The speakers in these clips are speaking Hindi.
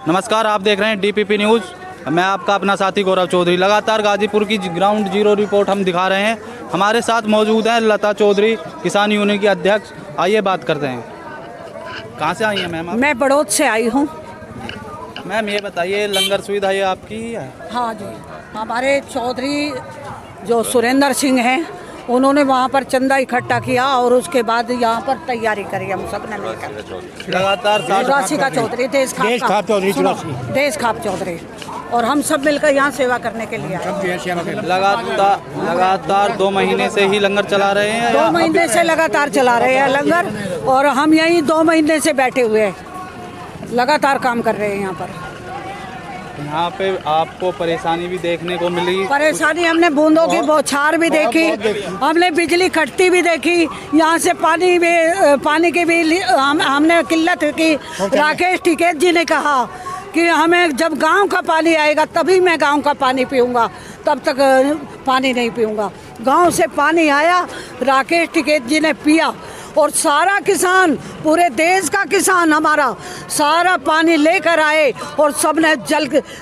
नमस्कार, आप देख रहे हैं डीपीपी न्यूज़। मैं आपका अपना साथी गौरव चौधरी। लगातार गाजीपुर की ग्राउंड जीरो रिपोर्ट हम दिखा रहे हैं। हमारे साथ मौजूद हैं लता चौधरी, किसान यूनियन की अध्यक्ष। आइए बात करते हैं। कहाँ से आई हैं मैम आप? मैं बड़ौद से आई हूँ। मैम ये बताइए, लंगर सुविधा ये आपकी है? हाँ जी, हमारे चौधरी जो सुरेंद्र सिंह हैं, उन्होंने वहाँ पर चंदा इकट्ठा किया और उसके बाद यहाँ पर तैयारी करी हम सब ने मिलकर। लगातार चौरासी का चौधरी, देश खाप चौधरी, और हम सब मिलकर यहाँ सेवा करने के लिए आए। लगातार 2 महीने से ही लंगर चला रहे हैं? 2 महीने से लगातार चला रहे हैं लंगर, और हम यहीं 2 महीने से बैठे हुए हैं, लगातार काम कर रहे हैं यहाँ पर। यहाँ पे आपको परेशानी भी देखने को मिली? परेशानी हमने बूंदों की बौछार भी देखी, हमने बिजली कटती भी देखी, यहाँ से पानी की भी हमने किल्लत की। राकेश टिकैत जी ने कहा कि हमें जब गांव का पानी आएगा तभी मैं गांव का पानी पीऊँगा, तब तक पानी नहीं पीऊँगा। गांव से पानी आया, राकेश टिकैत जी ने पिया, और सारा किसान, पूरे देश का किसान हमारा सारा पानी लेकर आए और सबने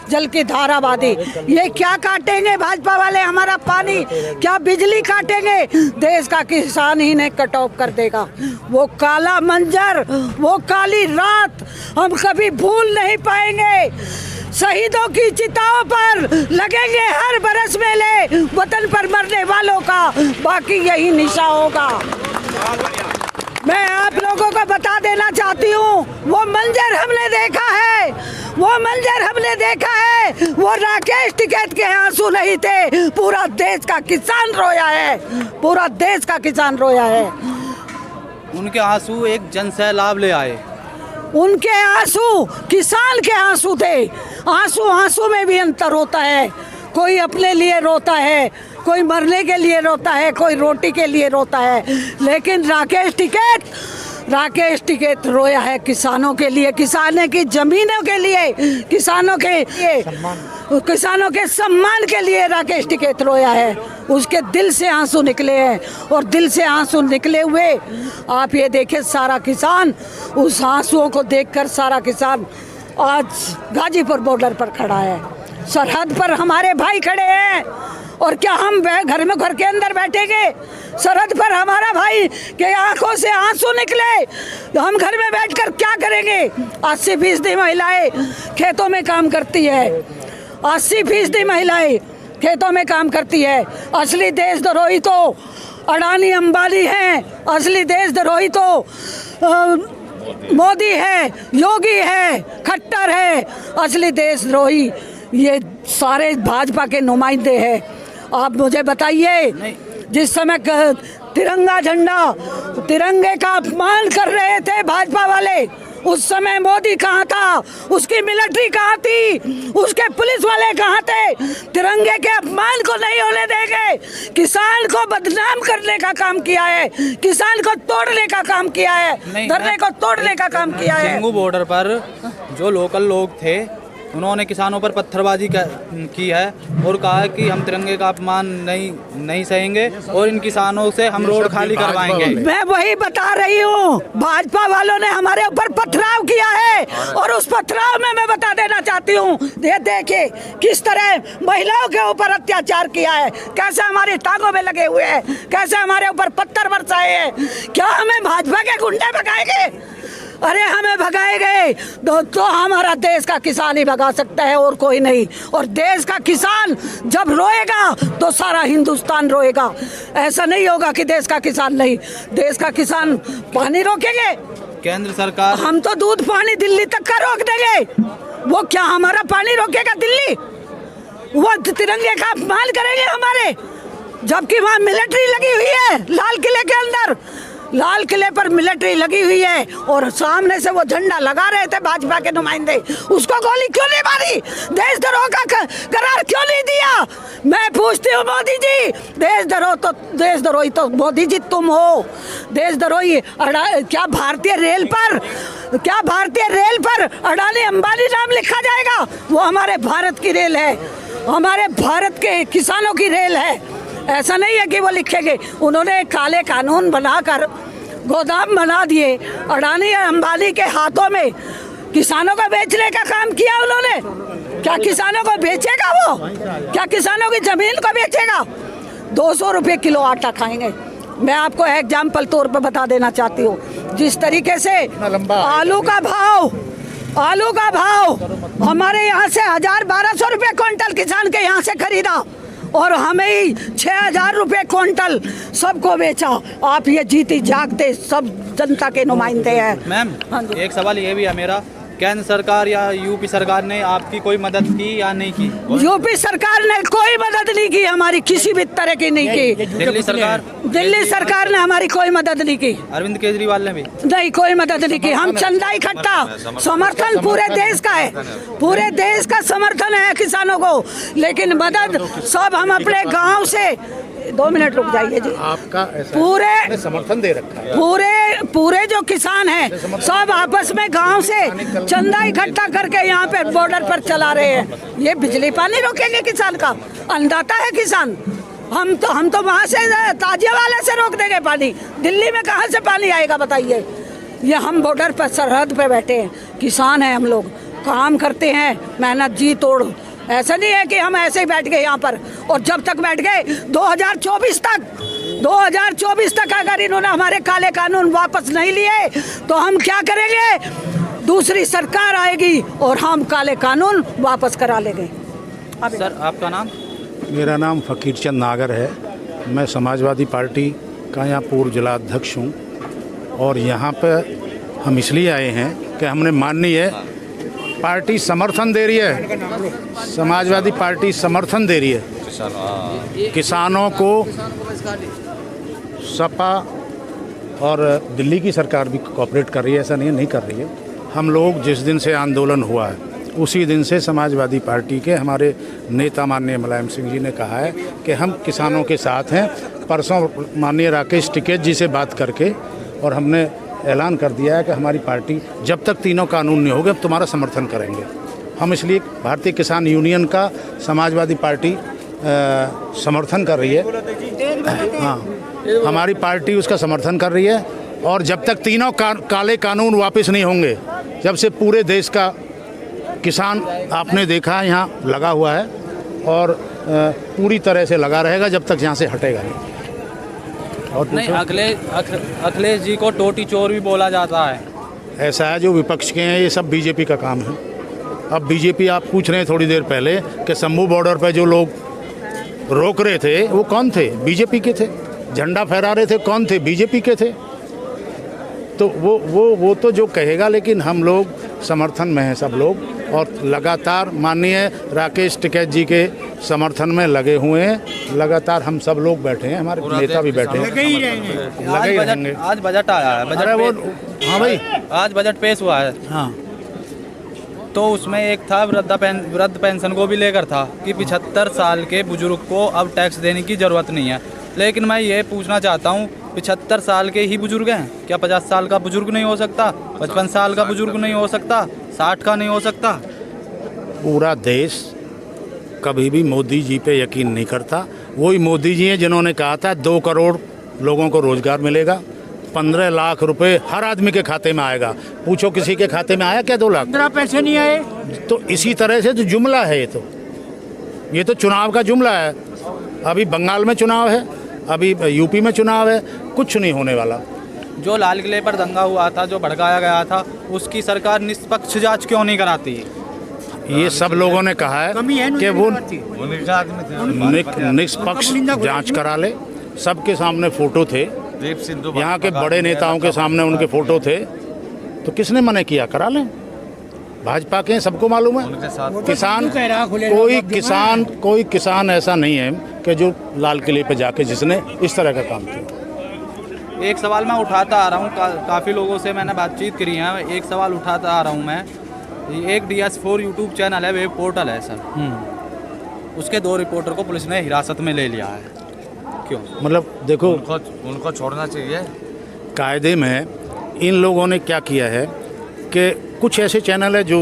जल की धारा बांधी। ये क्या काटेंगे भाजपा वाले हमारा पानी? क्या बिजली काटेंगे? देश का किसान ही ने कट ऑफ कर देगा। वो काला मंजर, वो काली रात हम कभी भूल नहीं पाएंगे। शहीदों की चिताओं पर लगेंगे हर बरस मेले, वतन पर मरने वालों का बाकी यही निशा होगा। मैं आप लोगों को बता देना चाहती हूँ, वो मंजर हमने देखा है, वो मंजर हमने देखा है। वो राकेश टिकैत के आंसू नहीं थे, पूरा देश का किसान रोया है, पूरा देश का किसान रोया है। उनके आंसू एक जन सैलाब ले आए। उनके आंसू किसान के आंसू थे। आंसू में भी अंतर होता है। कोई अपने लिए रोता है, कोई मरने के लिए रोता है, कोई रोटी के लिए रोता है, लेकिन राकेश टिकैत रोया है किसानों के लिए, किसानों की जमीनों के लिए, किसानों के सम्मान के लिए राकेश टिकैत रोया है। उसके दिल से आंसू निकले हैं, और दिल से आंसू निकले हुए आप ये देखें, सारा किसान उस आंसुओं को देखकर सारा किसान आज गाजीपुर बॉर्डर पर खड़ा है, सरहद पर हमारे भाई खड़े हैं। और क्या हम घर के अंदर बैठेंगे? सरहद पर हमारा भाई के आंखों से आंसू निकले, तो हम घर में बैठकर क्या करेंगे? 80% महिलाएं खेतों में काम करती है, 80% महिलाएं खेतों में काम करती है। असली देशद्रोही तो अडानी अंबानी हैं, असली देशद्रोही तो मोदी है, योगी है, खट्टर है। असली देशद्रोही ये सारे भाजपा के नुमाइंदे हैं। आप मुझे बताइए, जिस समय तिरंगा झंडा, तिरंगे का अपमान कर रहे थे भाजपा वाले, उस समय मोदी कहाँ था? उसकी मिलिट्री कहाँ थी? उसके पुलिस वाले कहाँ थे? तिरंगे के अपमान को नहीं होने देंगे। किसान को बदनाम करने का काम किया है, किसान को तोड़ने का काम किया है, धरने को तोड़ने का काम किया है। सिंगू बॉर्डर पर जो लोकल लोग थे, उन्होंने किसानों पर पत्थरबाजी की है और कहा है कि हम तिरंगे का अपमान नहीं सहेंगे और इन किसानों से हम रोड खाली करवाएंगे। मैं वही बता रही हूँ, भाजपा वालों ने हमारे ऊपर पथराव किया है, और उस पथराव में मैं बता देना चाहती हूँ, ये देखिए किस तरह महिलाओं के ऊपर अत्याचार किया है, कैसे हमारी टांगों में लगे हुए हैं, कैसे हमारे ऊपर पत्थर बरसाए हैं। क्या हमें भाजपा के गुंडे भगाएंगे? अरे हमें भगाए गए तो हमारा देश का किसान ही भगा सकता है, और कोई नहीं। और देश का किसान जब रोएगा तो सारा हिंदुस्तान रोएगा। ऐसा नहीं होगा कि देश का किसान नहीं, देश का किसान पानी रोकेंगे? केंद्र सरकार, हम तो दूध पानी दिल्ली तक का रोक देंगे, वो क्या हमारा पानी रोकेगा दिल्ली? वो तिरंगे का अपमान करेंगे हमारे, जबकि वहाँ मिलिट्री लगी हुई है। लाल किले के अंदर, लाल किले पर मिलिट्री लगी हुई है, और सामने से वो झंडा लगा रहे थे भाजपा के नुमाइंदे। उसको गोली क्यों नहीं मारी? देशद्रोह का करार क्यों नहीं दिया? मैं पूछती हूँ मोदी जी, देशद्रोही तो मोदी जी तुम हो। देशद्रोही क्या भारतीय रेल पर अडानी अंबानी नाम लिखा जाएगा? वो हमारे भारत की रेल है, हमारे भारत के किसानों की रेल है। ऐसा नहीं है कि वो लिखेंगे। उन्होंने काले कानून बनाकर गोदाम बना दिए अडानी अंबानी के हाथों में, किसानों को बेचने का काम किया उन्होंने? क्या किसानों को बेचेगा वो? क्या किसानों की जमीन को बेचेगा? 200 रुपये किलो आटा खाएंगे। मैं आपको एग्जाम्पल तौर पर बता देना चाहती हूँ, जिस तरीके से आलू का भाव हमारे यहाँ से 1000-1200 रुपये क्विंटल किसान के यहाँ से खरीदा और हमें ही 6000 रुपये क्विंटल सबको बेचा। आप ये जीती जागते सब जनता के नुमाइंदे हैं। मैम, हाँ जी। एक सवाल ये भी है मेरा, केंद्र सरकार या यूपी सरकार ने आपकी कोई मदद की या नहीं की? यूपी सरकार ने कोई मदद नहीं की हमारी, किसी भी तरह की नहीं की। दिल्ली सरकार ने हमारी कोई मदद नहीं की। अरविंद केजरीवाल ने भी नहीं, कोई मदद नहीं की। हम चंदा इकट्ठा, समर्थन पूरे देश का है, पूरे देश का समर्थन है किसानों को, लेकिन मदद सब हम अपने गांव से। 2 मिनट रुक जाइए जी। आपका पूरे समर्थन दे रखा है, पूरे जो किसान हैं सब आपस में गांव से चंदा इकट्ठा करके यहाँ पे बॉर्डर पर चला रहे हैं। ये बिजली पानी रोकेंगे किसान का? अन्नदाता है किसान। हम तो वहाँ से ताजियावाला से रोक देंगे पानी। दिल्ली में कहाँ से पानी आएगा बताइए? ये हम बॉर्डर पर सरहद पे बैठे हैं, किसान हैं हम लोग, काम करते हैं मेहनत जी तोड़। ऐसा नहीं है कि हम ऐसे ही बैठ गए यहाँ पर, और जब तक बैठ गए 2024 तक अगर इन्होंने हमारे काले कानून वापस नहीं लिए तो हम क्या करेंगे? दूसरी सरकार आएगी और हम काले कानून वापस करा लेंगे। सर, आपका नाम? मेरा नाम फ़कीर चंद नागर है। मैं समाजवादी पार्टी का यहाँ पूर्व जिला अध्यक्ष हूँ और यहाँ पर हम इसलिए आए हैं कि हमने माननीय पार्टी समर्थन दे रही है, समाजवादी पार्टी समर्थन दे रही है किसानों को। सपा और दिल्ली की सरकार भी कोऑपरेट कर रही है, ऐसा नहीं कर रही है। हम लोग जिस दिन से आंदोलन हुआ है उसी दिन से समाजवादी पार्टी के हमारे नेता माननीय मुलायम सिंह जी ने कहा है कि हम किसानों के साथ हैं। परसों माननीय राकेश टिकैत जी से बात करके और हमने ऐलान कर दिया है कि हमारी पार्टी जब तक तीनों कानून नहीं होंगे तुम्हारा समर्थन करेंगे। हम इसलिए भारतीय किसान यूनियन का समाजवादी पार्टी समर्थन कर रही है। हाँ, हमारी पार्टी उसका समर्थन कर रही है और जब तक तीनों काले कानून वापस नहीं होंगे, जब से पूरे देश का किसान आपने देखा यहाँ लगा हुआ है और पूरी तरह से लगा रहेगा जब तक यहाँ से हटेगा नहीं। और नहीं, अखिलेश जी को टोटी चोर भी बोला जाता है। ऐसा है, जो विपक्ष के हैं ये सब बीजेपी का काम है। अब बीजेपी, आप पूछ रहे हैं थोड़ी देर पहले कि शंभू बॉर्डर पर जो लोग रोक रहे थे वो कौन थे? बीजेपी के थे। झंडा फहरा रहे थे, कौन थे? बीजेपी के थे। तो वो तो जो कहेगा, लेकिन हम लोग समर्थन में हैं सब लोग और लगातार माननीय राकेश टिकैत जी के समर्थन में लगे हुए हैं। लगातार हम सब लोग बैठे हैं, हमारे नेता भी बैठे हैं, लगे ही रहेंगे। आज बजट आया है, हाँ भाई, आज बजट पेश हुआ है। हाँ, तो उसमें एक था वृद्ध पेंशन को भी लेकर था कि 75 साल के बुजुर्ग को अब टैक्स देने की ज़रूरत नहीं है। लेकिन मैं ये पूछना चाहता हूँ, 75 साल के ही बुजुर्ग हैं क्या? 50 साल का बुजुर्ग नहीं हो सकता? 55 साल का बुजुर्ग नहीं हो सकता? 60 का नहीं हो सकता? पूरा देश कभी भी मोदी जी पे यकीन नहीं करता। वही मोदी जी हैं जिन्होंने कहा था 2 करोड़ लोगों को रोजगार मिलेगा, 15 लाख रुपए हर आदमी के खाते में आएगा। पूछो किसी के खाते में आया क्या 2 लाख? 15 पैसे नहीं आए। तो इसी तरह से तो जुमला है, ये तो चुनाव का जुमला है। अभी बंगाल में चुनाव है, अभी यूपी में चुनाव है, कुछ नहीं होने वाला। जो लाल किले पर दंगा हुआ था, जो भड़काया गया था, उसकी सरकार निष्पक्ष जांच क्यों नहीं कराती? ये सब लोगों ने कहा है कि वो निष्पक्ष जांच करा ले। सबके सामने फोटो थे, यहाँ के बड़े नेताओं के सामने उनके फोटो थे, तो किसने मना किया? करा लें। भाजपा के सबको मालूम है। कोई किसान ऐसा नहीं है कि जो लाल किले पे जाके जिसने इस तरह का काम किया। एक सवाल मैं उठाता आ रहा हूँ, काफ़ी लोगों से मैंने बातचीत करी है। एक सवाल उठाता आ रहा हूँ मैं, एक DS4 यूट्यूब चैनल है, वेब पोर्टल है सर, उसके 2 रिपोर्टर को पुलिस ने हिरासत में ले लिया है। क्यों? मतलब देखो, उनको छोड़ना चाहिए। कायदे में इन लोगों ने क्या किया है कि कुछ ऐसे चैनल है जो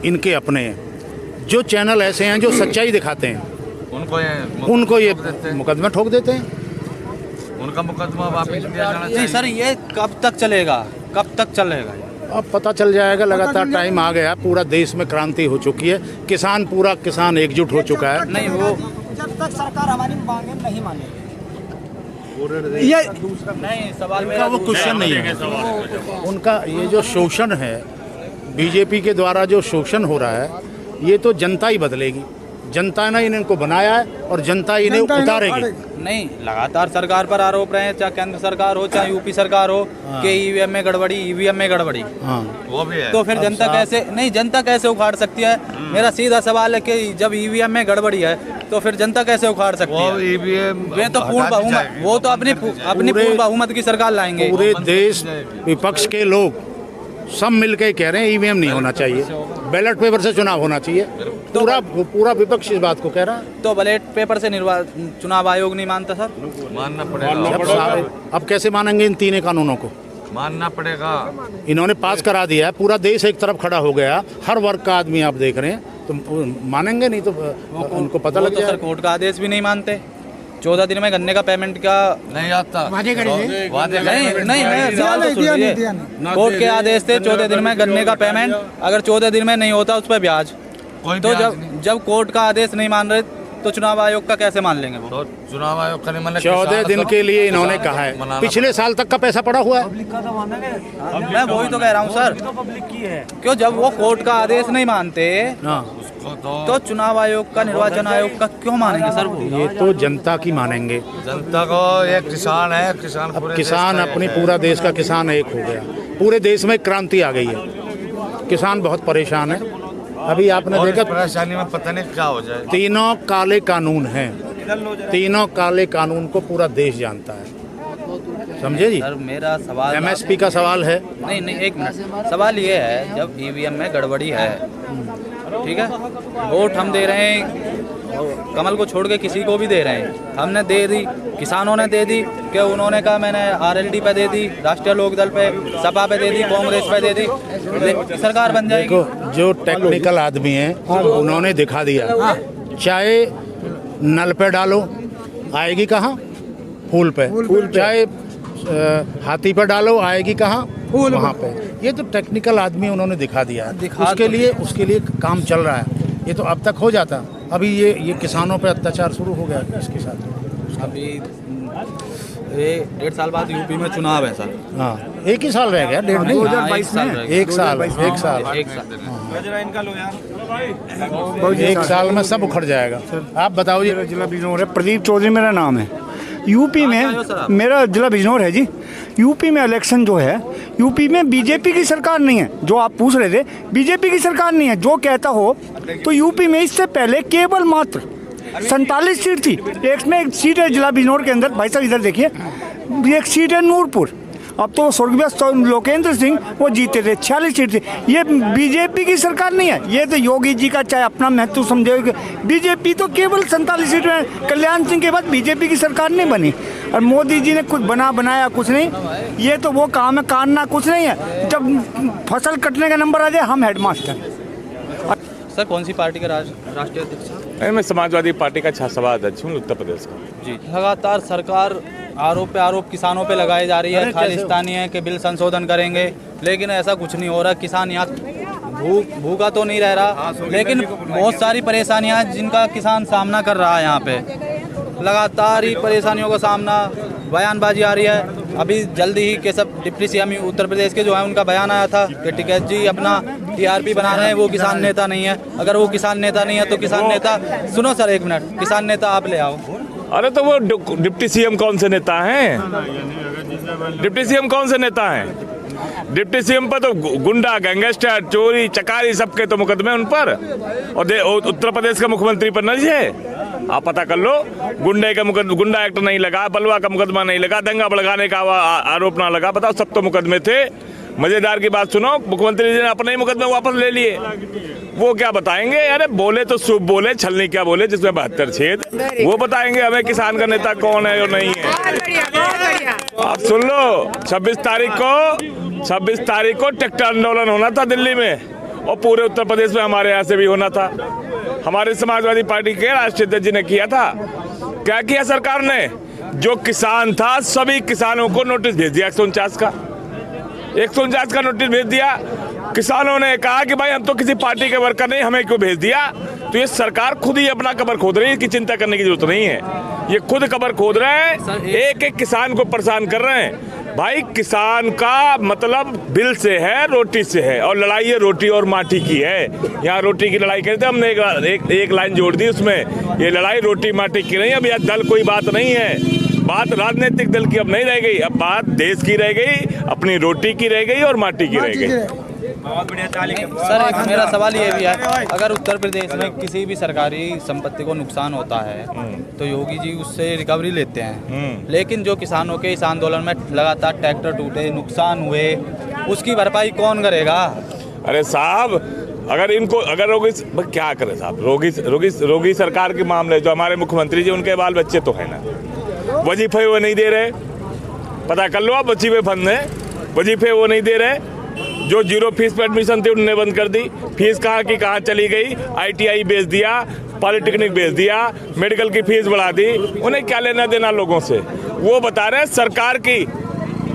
इनके अपने हैं, जो चैनल ऐसे हैं जो सच्चाई दिखाते हैं, उनको ये मुकदमा ठोक देते हैं। उनका मुकदमा वापस लिया जाना चाहिए। नहीं सर, ये कब तक चलेगा? कब तक चलेगा? अब पता चल जाएगा, लगातार टाइम आ गया, पूरा देश में क्रांति हो चुकी है, पूरा किसान एकजुट हो चुका है। नहीं वो जब तक सरकार हमारी मांगे नहीं मानेगी। ये नहीं सवाल मेरा वो क्वेश्चन नहीं है उनका। ये जो शोषण है, बीजेपी के द्वारा जो शोषण हो रहा है, ये तो जनता ही बदलेगी। जनता ने इनको बनाया है और जनता इन्हें उतारेगी। नहीं, लगातार सरकार पर आरोप रहे हैं, चाहे केंद्र सरकार हो चाहे यूपी सरकार हो, कि ईवीएम में गड़बड़ी, ईवीएम में गड़बड़ी। हाँ, वो भी है। तो फिर जनता कैसे, नहीं जनता कैसे उखाड़ सकती है? मेरा सीधा सवाल है कि जब ईवीएम में गड़बड़ी है तो फिर जनता कैसे उखाड़ सकती है? वे तो पूर्ण बहुमत, वो तो अपनी पूर्ण बहुमत की सरकार लाएंगे। पूरे देश विपक्ष के लोग सब मिलकर कह रहे हैं ईवीएम नहीं होना चाहिए, बैलेट पेपर से चुनाव होना चाहिए। पूरा विपक्ष इस बात को कह रहा है। तो बैलेट पेपर से चुनाव आयोग नहीं मानता सर? मानना पड़ेगा। अब कैसे मानेंगे इन तीनों कानूनों को? मानना पड़ेगा। इन्होंने पास करा दिया है, पूरा देश एक तरफ खड़ा हो गया, हर वर्ग का आदमी आप देख रहे हैं, तो मानेंगे नहीं तो उनको पता लग जाएगा। सर कोर्ट का आदेश भी नहीं मानते। 14 दिन में गन्ने का पेमेंट का नहीं आता। नहीं मैं सवाल तो सुनिए। कोर्ट के आदेश थे 14 दिन में गन्ने का पेमेंट, अगर 14 दिन में नहीं होता उस पर ब्याज। तो जब कोर्ट का आदेश नहीं मान रहे तो चुनाव आयोग का कैसे मान लेंगे वो? तो चुनाव आयोग का नहीं मान 14 दिन के लिए इन्होंने कहा है, पिछले साल तक का पैसा पड़ा हुआ है। मैं वही तो कह रहा हूँ सर, क्यों जब वो कोर्ट का आदेश नहीं मानते तो चुनाव आयोग का, निर्वाचन आयोग का क्यों मानेंगे सर वो? ये तो जनता की मानेंगे। जनता को एक किसान है, किसान अपनी पूरा देश का किसान एक हो गया, पूरे देश में क्रांति आ गई है, किसान बहुत परेशान है। अभी आपने देखा परेशानी में पता नहीं क्या हो जाए। तीनों काले कानून हैं, तीनों काले कानून को पूरा देश जानता है, समझे जी? सर मेरा सवाल एमएसपी का सवाल है। नहीं एक मिनट, सवाल ये है जब ईवीएम में गड़बड़ी है, ठीक है, वोट हम दे रहे हैं, कमल को छोड़ के किसी को भी दे रहे हैं, हमने दे दी, किसानों ने दे दी, कि उन्होंने कहा मैंने आरएलडी पे दे दी, राष्ट्रीय लोकदल पे, सपा पे दे दी, कांग्रेस पे दे दी, सरकार बन जाएगी। जो टेक्निकल आदमी हैं उन्होंने दिखा दिया, चाहे नल पे डालो आएगी कहाँ? फूल पे। चाहे हाथी पे डालो आएगी कहाँ? वहाँ पे। ये तो टेक्निकल आदमी उन्होंने दिखा दिया है। उसके लिए काम चल रहा है। ये तो अब तक हो जाता, अभी ये किसानों पे अत्याचार शुरू हो गया इसके साथ। अभी ये 1.5 साल बाद यूपी में चुनाव है सर। हाँ, एक ही साल रह गया, 2022 में एक साल में सब उखड़ जाएगा। आप बताओ जी। जिला बिजनौर है, प्रदीप चौधरी मेरा नाम है। यूपी में मेरा जिला बिजनौर है जी। यूपी में इलेक्शन जो है, यूपी में बीजेपी की सरकार नहीं है, जो आप पूछ रहे थे, बीजेपी की सरकार नहीं है। जो कहता हो तो यूपी में इससे पहले केवल मात्र 47 सीट थी। एक सीट है जिला बिजनौर के अंदर, भाई साहब इधर देखिए, एक सीट है नूरपुर। अब तो स्वर्गीय लोकेंद्र सिंह वो जीते थे, 46 सीट थी। ये बीजेपी की सरकार नहीं है, ये तो योगी जी का चाहे अपना महत्व समझे। बीजेपी तो केवल 47 सीट में, कल्याण सिंह के बाद बीजेपी की सरकार नहीं बनी। और मोदी जी ने कुछ बनाया कुछ नहीं, ये तो वो काम है, काटना कुछ नहीं है। जब फसल कटने का नंबर आ जाए हम हेडमास्टर। सर कौन सी पार्टी का राष्ट्रीय अध्यक्ष? मैं समाजवादी पार्टी का छात्रसभा अध्यक्ष हूँ उत्तर प्रदेश का। जी, लगातार सरकार आरोप पे आरोप किसानों पे लगाई जा रही है, खालिस्तानी है कि बिल संशोधन करेंगे, लेकिन ऐसा कुछ नहीं हो रहा। किसान यहाँ भूखा तो नहीं रह रहा, लेकिन बहुत सारी परेशानियाँ जिनका किसान सामना कर रहा है यहाँ पे, लगातार ही परेशानियों का सामना, बयानबाजी आ रही है। अभी जल्दी ही के सब डिप्टी सीएम उत्तर प्रदेश के जो है उनका बयान आया था कि टिकैत जी अपना टीआरपी बना रहे हैं, वो किसान नेता नहीं है। अगर वो किसान नेता नहीं है तो किसान नेता, सुनो सर एक मिनट, किसान नेता आप ले आओ। अरे तो वो डिप्टी सीएम कौन से नेता हैं? डिप्टी सीएम कौन से नेता हैं? डिप्टी सीएम पर तो गुंडा, गैंगस्टर, चोरी, चकारी सबके तो मुकदमे उन पर, और उत्तर प्रदेश का मुख्यमंत्री पर नहीं है। आप पता कर लो, गुंडा एक्ट नहीं लगा, बलवा का मुकदमा नहीं लगा, दंगा भड़काने का आरोप ना लगा, बताओ, सब तो मुकदमे थे। मजेदार की बात सुनो, मुख्यमंत्री जी ने अपने ही मुकदमे वापस ले लिए। वो क्या बताएंगे? अरे बोले तो शुभ बोले, छलनी क्या बोले जिसमें 72 छेद, वो बताएंगे हमें किसान का नेता कौन है और नहीं है। आप सुन लो, 26 तारीख को ट्रैक्टर आंदोलन होना था दिल्ली में, और पूरे उत्तर प्रदेश में हमारे यहाँ से भी होना था। हमारे समाजवादी पार्टी के राष्ट्रीय अध्यक्ष जी ने किया था। क्या किया सरकार ने? जो किसान था सभी किसानों को नोटिस भेज दिया 149 का। 149 का नोटिस भेज दिया। किसानों ने कहा कि भाई हम तो किसी पार्टी के वर्कर नहीं, हमें क्यों भेज दिया? तो ये सरकार खुद ही अपना कबर खोद रही है, इसकी चिंता करने की जरूरत नहीं है। ये खुद कबर खोद रहे हैं, एक एक किसान को परेशान कर रहे हैं। भाई किसान का मतलब बिल से है, रोटी से है, और लड़ाई है रोटी और माटी की है। यहाँ रोटी की लड़ाई करते हमने एक लाइन जोड़ दी उसमें। ये लड़ाई रोटी माटी की नहीं, अब यह दल कोई बात नहीं है, बात राजनीतिक दल की अब नहीं रह गई, अब बात देश की रह गई, अपनी रोटी की रह गई और माटी की रह गई। सर एक मेरा सवाल ये भी है, अगर उत्तर प्रदेश में किसी भी सरकारी संपत्ति को नुकसान होता है तो योगी जी उससे रिकवरी लेते हैं, लेकिन जो किसानों के इस आंदोलन में लगातार ट्रैक्टर टूटे, नुकसान हुए, उसकी भरपाई कौन करेगा? अरे साहब, अगर इनको क्या करे साहब, रोगी सरकार के मामले, जो हमारे मुख्यमंत्री जी, उनके बाल बच्चे तो है ना, वजीफे वो नहीं दे रहे, पता कर लो आप, वजीफे फंड है, वजीफे वो नहीं दे रहे। जो 0 फीस पे एडमिशन थी उन्होंने बंद कर दी, फीस कहाँ की कहाँ चली गई, ITI बेच दिया, पॉलिटेक्निक बेच दिया, मेडिकल की फीस बढ़ा दी। उन्हें क्या लेना देना लोगों से? वो बता रहे हैं सरकार की,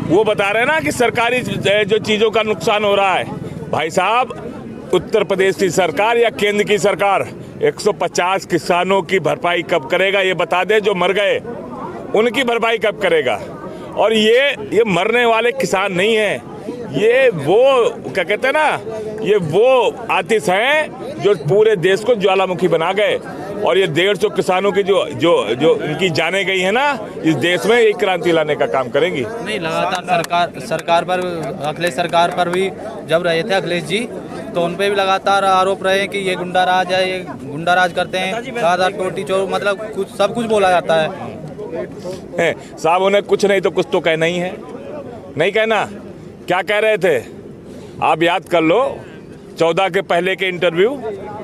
वो बता रहे हैं ना कि सरकारी जो चीज़ों का नुकसान हो रहा है। भाई साहब, उत्तर प्रदेश की सरकार या केंद्र की सरकार 150 किसानों की भरपाई कब करेगा? ये बता दे, जो मर गए उनकी भरपाई कब करेगा? और ये मरने वाले किसान नहीं हैं, ये वो क्या कहते हैं ना, ये वो आतिश हैं जो पूरे देश को ज्वालामुखी बना गए। और ये 150 किसानों की जो इनकी जाने गई है ना, इस देश में एक क्रांति लाने का काम करेंगी। नहीं, लगातार सरकार पर, अखिलेश सरकार पर भी जब रहे थे अखिलेश जी, तो उन पे भी लगातार आरोप रहे हैं कि ये गुंडा राज है, ये गुंडा राज करते हैं, ज्यादा टोटी चोर, मतलब सब कुछ बोला जाता है। साहब, उन्हें कुछ नहीं तो कुछ तो कहना ही है, नहीं कहना? क्या कह रहे थे आप याद कर लो, 14 के पहले के इंटरव्यू,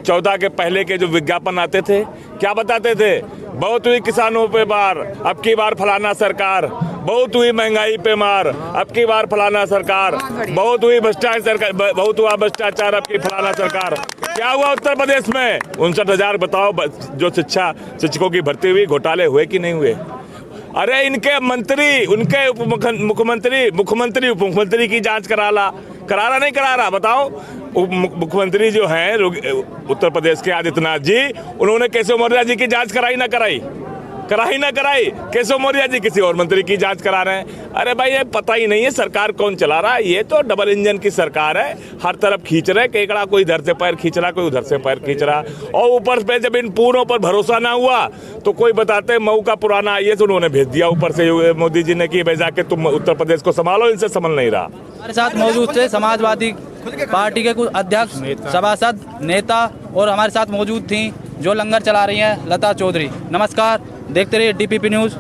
14 के पहले के जो विज्ञापन आते थे, क्या बताते थे? बहुत हुई किसानों पे मार, अब की बार फलाना सरकार, बहुत हुई महंगाई पे मार, अब की बार फलाना सरकार, बहुत हुई भ्रष्टाचार, बहुत हुआ भ्रष्टाचार, अब की फलाना सरकार। क्या हुआ उत्तर प्रदेश में? 59,000 बताओ जो शिक्षकों की भर्ती हुई, घोटाले हुए कि नहीं हुए? अरे इनके मंत्री, उनके मुख्यमंत्री उप मुख्यमंत्री की जांच करा रहा नहीं करा रहा? बताओ, मुख्यमंत्री जो हैं उत्तर प्रदेश के आदित्यनाथ जी, उन्होंने केशव मौर्य जी की जांच कराई ना कराई? केशव मौर्य जी किसी और मंत्री की जांच करा रहे हैं। अरे भाई, ये पता ही नहीं है सरकार कौन चला रहा है। ये तो डबल इंजन की सरकार है, हर तरफ खींच रहे केकड़ा, कोई इधर से पैर खींच रहा, कोई उधर से पैर खींच रहा। और ऊपर से जब इन पूरों पर भरोसा ना हुआ तो कोई बताते मऊ का पुराना IAS उन्होंने भेज दिया ऊपर से मोदी जी ने कि भाई जाके तुम उत्तर प्रदेश को संभालो, इनसे संभल नहीं रहा। हमारे साथ मौजूद थे समाजवादी पार्टी के कुछ अध्यक्ष, सभासद, नेता, और हमारे साथ मौजूद थी जो लंगर चला रही हैं लता चौधरी। नमस्कार, देखते रहिए DPP न्यूज़।